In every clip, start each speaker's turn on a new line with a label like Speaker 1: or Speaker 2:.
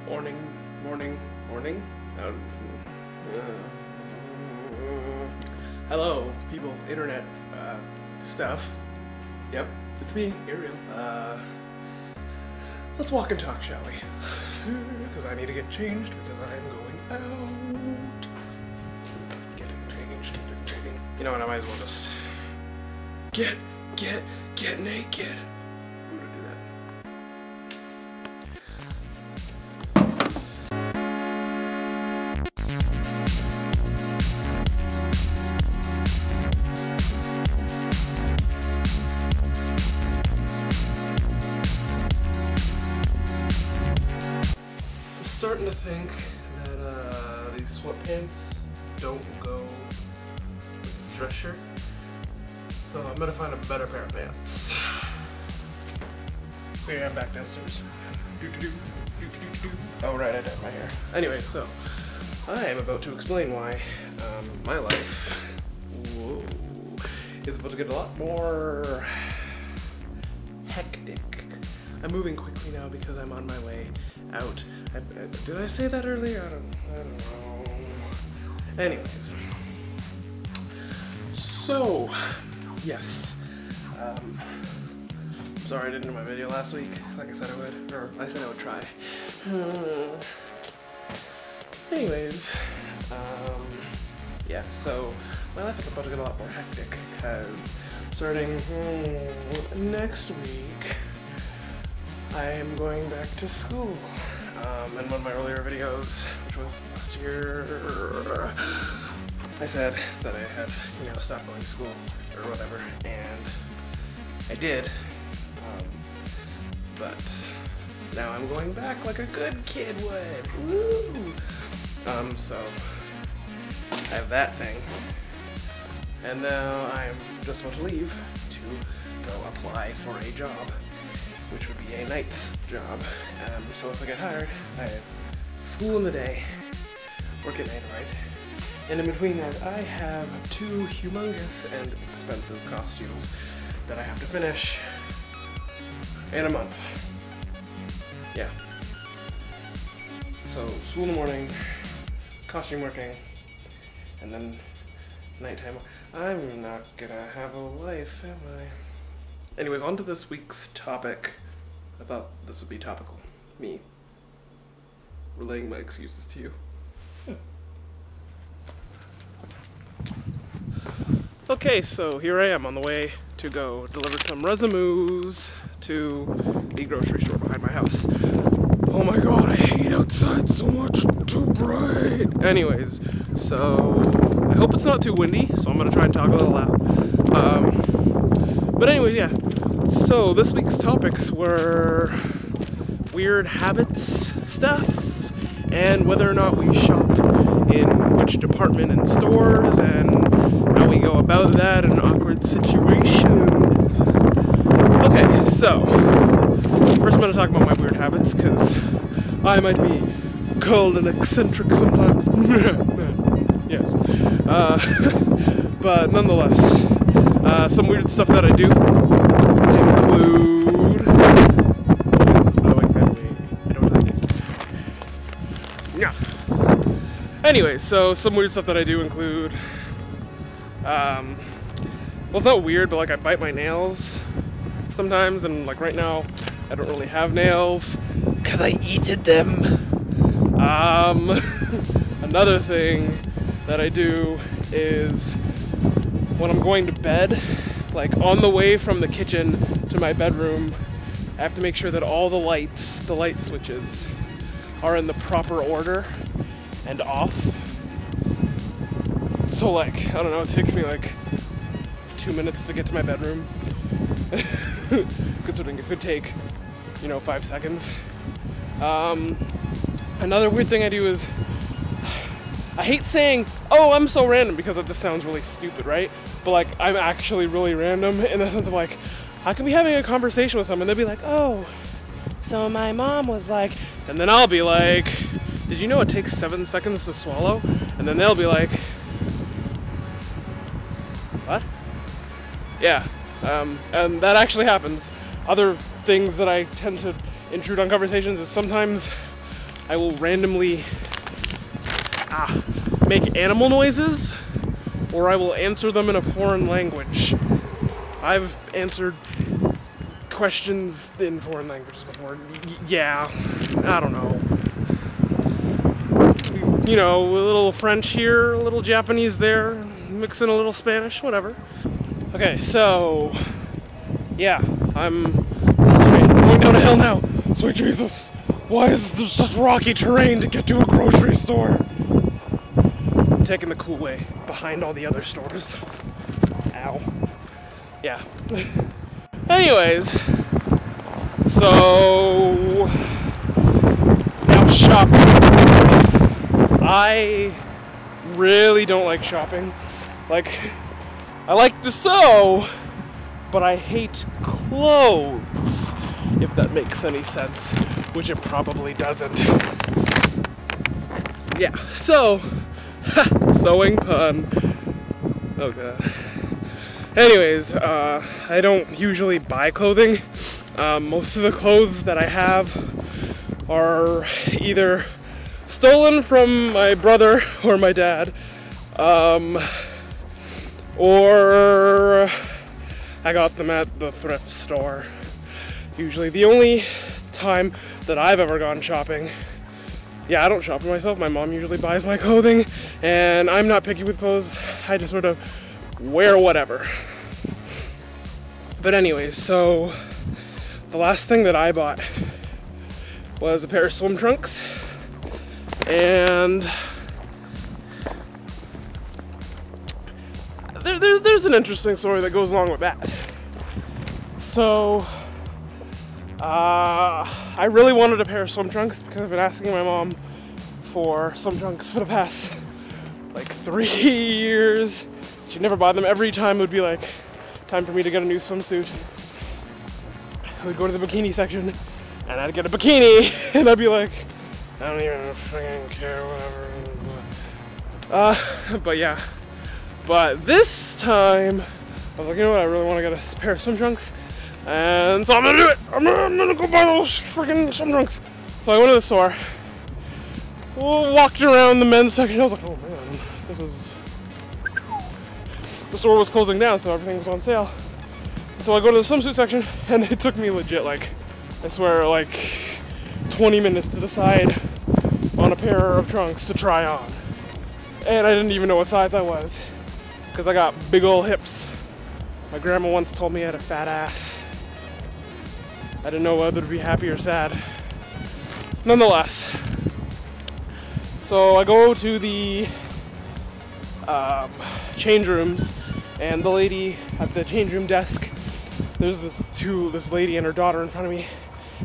Speaker 1: Morning. Hello, people, internet, stuff. Yep, it's me, Ariel. Let's walk and talk, shall we? Because I need to get changed because I'm going out. Getting changed. You know what, I might as well just get naked. I'm gonna do that. I'm starting to think that these sweatpants don't go with this dress shirt, so I'm gonna find a better pair of pants. So yeah, I'm back downstairs. Oh right, I dyed my hair. Anyway, so I am about to explain why my life is about to get a lot more hectic. I'm moving quickly now because I'm on my way out. Did I say that earlier? I don't know. Anyways. So, yes. I'm sorry I didn't do my video last week, like I said I would. Or, I said I would try. Anyways. Yeah, so my life is about to get a lot more hectic because starting next week, I am going back to school. In one of my earlier videos, which was last year, I said that I had, stopped going to school or whatever, and I did. But now I'm going back like a good kid would. Woo! So I have that thing, and now I'm just about to leave to go apply for a job, which would be a night's job. So if I get hired, I have school in the day, work at night, right? And in between that, I have 2 humongous and expensive costumes that I have to finish in a month. Yeah. So school in the morning, costume working, and then nighttime. I'm not gonna have a life, am I? Anyways, on to this week's topic. I thought this would be topical. Me relaying my excuses to you. Okay, so here I am on the way to go deliver some resumes to the grocery store behind my house. Oh my god, I hate outside so much, too bright. Anyways, so I hope it's not too windy, so I'm gonna try and talk a little loud. But anyways, yeah. So this week's topics were weird habits stuff, and whether or not we shop in which department in stores, and how we go about that in awkward situations. Okay, so first I'm going to talk about my weird habits, because I might be called an eccentric sometimes. Yes. But nonetheless, some weird stuff that I do include... Anyway, so some weird stuff that I do include, well, it's not weird, but like I bite my nails sometimes, and like right now I don't really have nails because I eated them. Another thing that I do is when I'm going to bed, like on the way from the kitchen to my bedroom, I have to make sure that all the light switches are in the proper order and off. So like, I don't know, it takes me like 2 minutes to get to my bedroom. Considering it could take, 5 seconds. Another weird thing I do is, I hate saying, oh, I'm so random, because it just sounds really stupid, right? But like, I'm actually really random in the sense of like, I can be having a conversation with someone, they'll be like, oh, so my mom was like, and then I'll be like, did you know it takes 7 seconds to swallow? And then they'll be like, what? Yeah, and that actually happens. Other things that I tend to intrude on conversations is sometimes I will randomly make animal noises, or I will answer them in a foreign language. I've answered questions in foreign languages before. Yeah, I don't know. You know, a little French here, a little Japanese there, mix in a little Spanish, whatever. Okay, so, yeah, I'm going down a hill now. Sweet Jesus, why is there such rocky terrain to get to a grocery store? I'm taking the cool way behind all the other stores. Ow. Yeah. Anyways, so now shopping. I really don't like shopping. Like, I like to sew, but I hate clothes, if that makes any sense, which it probably doesn't. Yeah, so, sewing pun. Oh god. Anyways, I don't usually buy clothing. Most of the clothes that I have are either stolen from my brother or my dad, or I got them at the thrift store. Usually the only time that I've ever gone shopping, yeah, I don't shop for myself, my mom usually buys my clothing, and I'm not picky with clothes, I just sort of wear whatever. But anyways, so the last thing that I bought was a pair of swim trunks, and there's an interesting story that goes along with that. So I really wanted a pair of swim trunks because I've been asking my mom for swim trunks for the past like 3 years. She'd never buy them. Every time it would be like time for me to get a new swimsuit. I would go to the bikini section and I'd get a bikini and I'd be like, I don't even freaking care, whatever. But yeah. But this time, I was like, you know what, I really want to get a pair of swim trunks. And so I'm gonna do it. I'm gonna go buy those freaking swim trunks. So I went to the store, walked around the men's section. I was like, oh man, the store was closing down, so everything was on sale. So I go to the swimsuit section, and it took me legit, like, I swear, like 20 minutes to decide on a pair of trunks to try on. And I didn't even know what size I was, because I got big ol' hips. My grandma once told me I had a fat ass. I didn't know whether to be happy or sad. Nonetheless, so I go to the change rooms, and the lady at the change room desk, there's this lady and her daughter in front of me,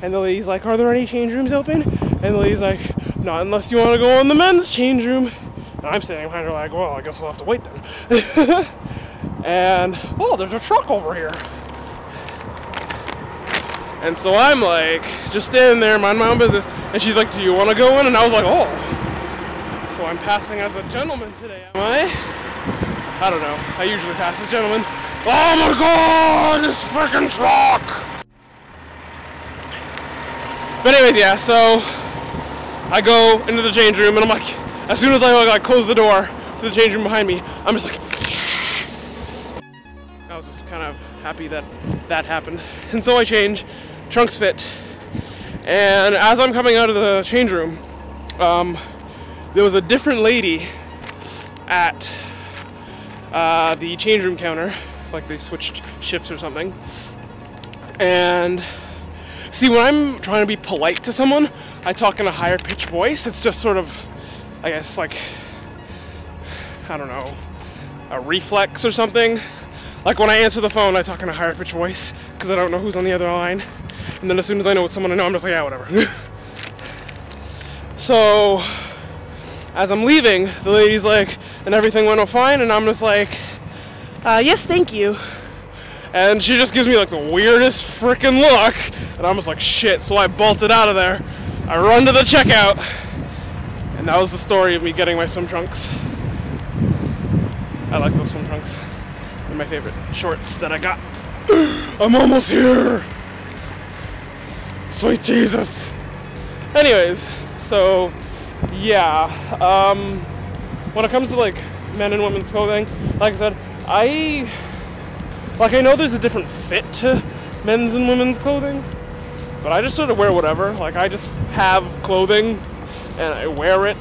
Speaker 1: and the lady's like, are there any change rooms open? And the lady's like, not unless you want to go in the men's change room. And I'm sitting behind her like, well, I guess we'll have to wait then. And, oh, there's a truck over here. And so I'm like, just standing there, mind my own business, and she's like, do you want to go in? And I was like, oh. So I'm passing as a gentleman today, am I don't know. I usually pass as a gentleman. Oh my god, this freaking truck! But anyways, yeah, so I go into the change room, and I'm like, as soon as I close the door to the change room behind me, I'm just like, yes! I was just kind of happy that that happened. And so I change, trunks fit, and as I'm coming out of the change room, there was a different lady at the change room counter, like they switched shifts or something. And see, when I'm trying to be polite to someone, I talk in a higher pitched voice. It's just sort of, I guess, like, I don't know, a reflex or something. Like when I answer the phone, I talk in a higher pitched voice because I don't know who's on the other line. And then as soon as I know it's someone I know, I'm just like, yeah, whatever. So as I'm leaving, the lady's like, and everything went fine, and I'm just like, yes, thank you. And she just gives me like the weirdest freaking look, and I'm just like, shit. So I bolted out of there. I run to the checkout, and that was the story of me getting my swim trunks. I like those swim trunks. They're my favorite shorts that I got. I'm almost here. Sweet Jesus. Anyways, So yeah, when it comes to like men and women's clothing, like I said, I know there's a different fit to men's and women's clothing, but I just sort of wear whatever. Like, I just have clothing and I wear it.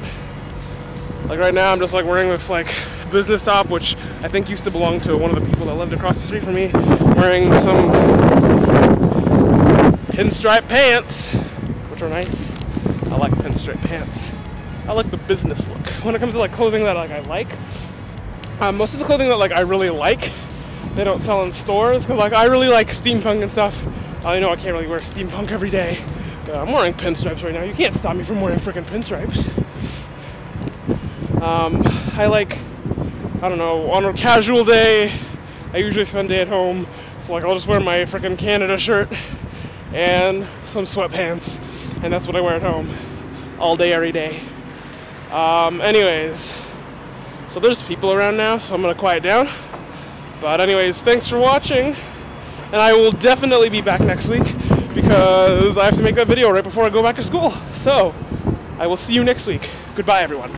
Speaker 1: Like right now I'm just like wearing this like business top, which I think used to belong to one of the people that lived across the street from me, wearing some pinstripe pants, which are nice. I like pinstripe pants. I like the business look. When it comes to like clothing that like I like, most of the clothing that like I really like, they don't sell in stores, because like I really like steampunk and stuff. I know I can't really wear steampunk every day, but I'm wearing pinstripes right now. You can't stop me from wearing freaking pinstripes. I like, I don't know, on a casual day, I usually spend day at home, so like I'll just wear my freaking Canada shirt and some sweatpants, and that's what I wear at home all day, every day. Anyways, so there's people around now, so I'm gonna quiet down. But anyways, thanks for watching, and I will definitely be back next week because I have to make that video right before I go back to school. So I will see you next week. Goodbye, everyone.